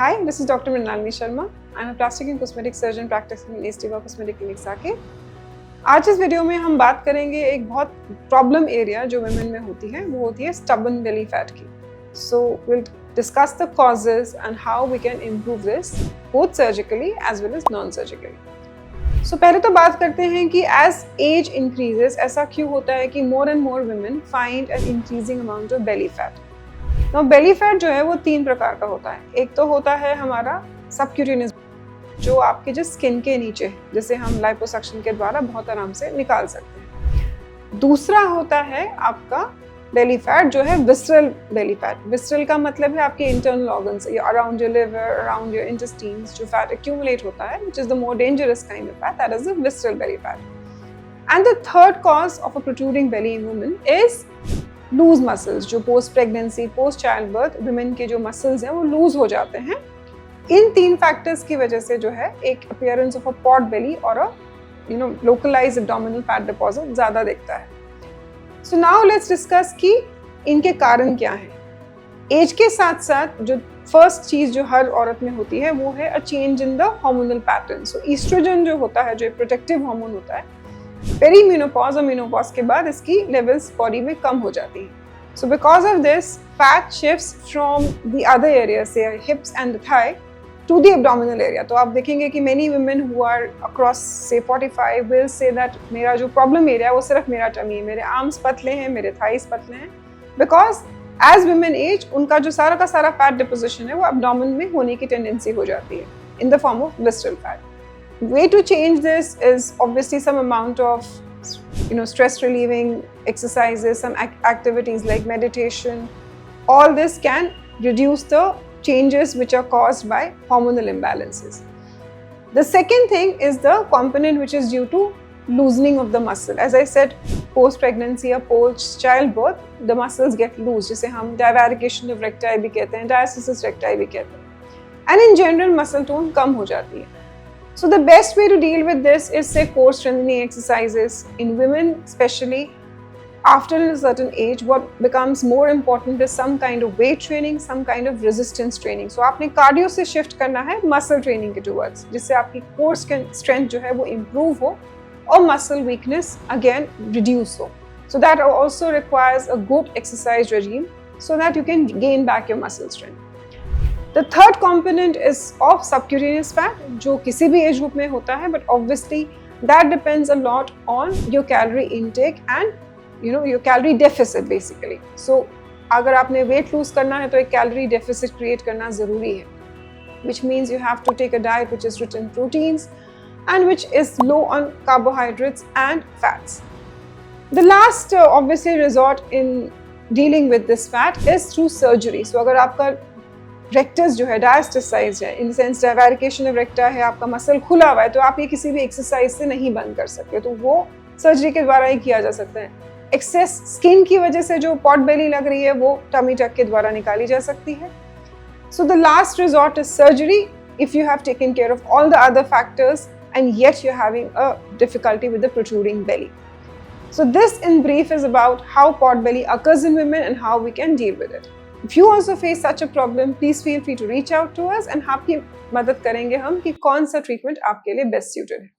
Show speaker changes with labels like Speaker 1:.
Speaker 1: Hi, this is Dr. Mrinalini Sharma. I'm a plastic and cosmetic surgeon practicing in East Diva Cosmetic Clinic Saket. आज इस video में हम बात करेंगे एक बहुत प्रॉब्लम एरिया जो वुमेन में होती है, वो होती है stubborn belly fat की. So we'll discuss the causes and how we can improve this both surgically as well as non-surgically. So पहले तो बात करते हैं कि as age increases ऐसा क्यों होता है कि more and more women find an increasing amount of belly fat. Now belly fat जो है वो 3 प्रकार का होता है. एक तो होता है हमारा subcutaneous जो आपके जो स्किन के नीचे है, जिसे हम लाइपोसक्शन के द्वारा बहुत आराम से निकाल सकते हैं. दूसरा होता है आपका बेली फैट जो है विसरल बेली फैट. विसरल का मतलब है आपके इंटरनल ऑर्गन्स या around your liver, around your intestines जो फैट एक्यूमुलेट होता है, which is the more dangerous kind of fat, that is the visceral belly fat. And the third cause of a protruding belly in women is loose muscles. जो post pregnancy, post child birth women के जो muscles हैं वो loose हो जाते हैं. इन 3 factors की वजह से जो है एक अपीयरेंस ऑफ अ पॉट बेली और अ लोकलाइज्ड एब्डोमिनल फैट डिपॉजिट ज़्यादा दिखता है. सो नाउ लेट्स डिस्कस कि इनके कारण क्या हैं. एज के साथ साथ जो फर्स्ट चीज़ जो हर औरत में होती है वो है a change in the hormonal pattern. So oestrogen जो होता है, जो प्रोटेक्टिव हार्मोन होता है, पेरीमेनोपॉज और मेनोपॉज के बाद इसकी लेवल्स बॉडी में कम हो जाती है. So because of this, fat shifts from the other areas, say hips and the thigh, to the abdominal area. तो आप देखेंगे कि many women who are across say 45 will say that मेरा जो problem area है वो सिर्फ मेरा tummy है, मेरे arms पतले हैं, मेरे thighs पतले हैं, because as women age उनका जो सारा का सारा fat deposition है वो abdomen में होने की tendency हो जाती है in the form of visceral fat. Way to change this is obviously some amount of stress relieving exercises, some activities like meditation. All this can reduce the changes which are caused by hormonal imbalances. The second thing is the component which is due to loosening of the muscle. As I said, post pregnancy or post childbirth, the muscles get loose, जिसे हम divarication of recti भी कहते हैं, diastasis recti भी कहते हैं. And in general muscle tone कम हो जाती है. So the best way to deal with this is say core strengthening exercises. In women especially, after a certain age, what becomes more important is some kind of weight training, some kind of resistance training. So आपने cardio से shift करना है muscle training के towards, जिससे आपकी core strength जो है वो improve हो और muscle weakness again reduce हो. So that also requires a good exercise regime so that you can gain back your muscle strength. The third component is of subcutaneous fat, जो किसी भी age group में होता है, but obviously that depends a lot on your calorie intake and your calorie deficit basically. So अगर आपने weight lose करना है तो एक calorie deficit create करना ज़रूरी है, which means you have to take a diet which is rich in proteins and which is low on carbohydrates and fats. The last obviously resort in dealing with this fat is through surgery. So अगर आपका rectus जो है डायस्टेसाइज्ड है, in sense डाइवैरिकेशन of रेक्टा है, आपका muscle खुला हुआ है, तो आप ये किसी भी एक्सरसाइज से नहीं बंद कर सकते, तो वो सर्जरी के द्वारा ही किया जा सकता है. एक्सेस स्किन की वजह से जो पॉट बेली लग रही है वो टमी टक के द्वारा निकाली जा सकती है. So the last resort is surgery if you have taken care of all the other factors and yet you having a difficulty with the protruding belly. So this in brief is about how pot belly occurs in women and how we can deal with it. If you also face such a problem, please feel free to reach out to us and आपकी मदद करेंगे हम कि कौन सा treatment आपके लिए best suited है.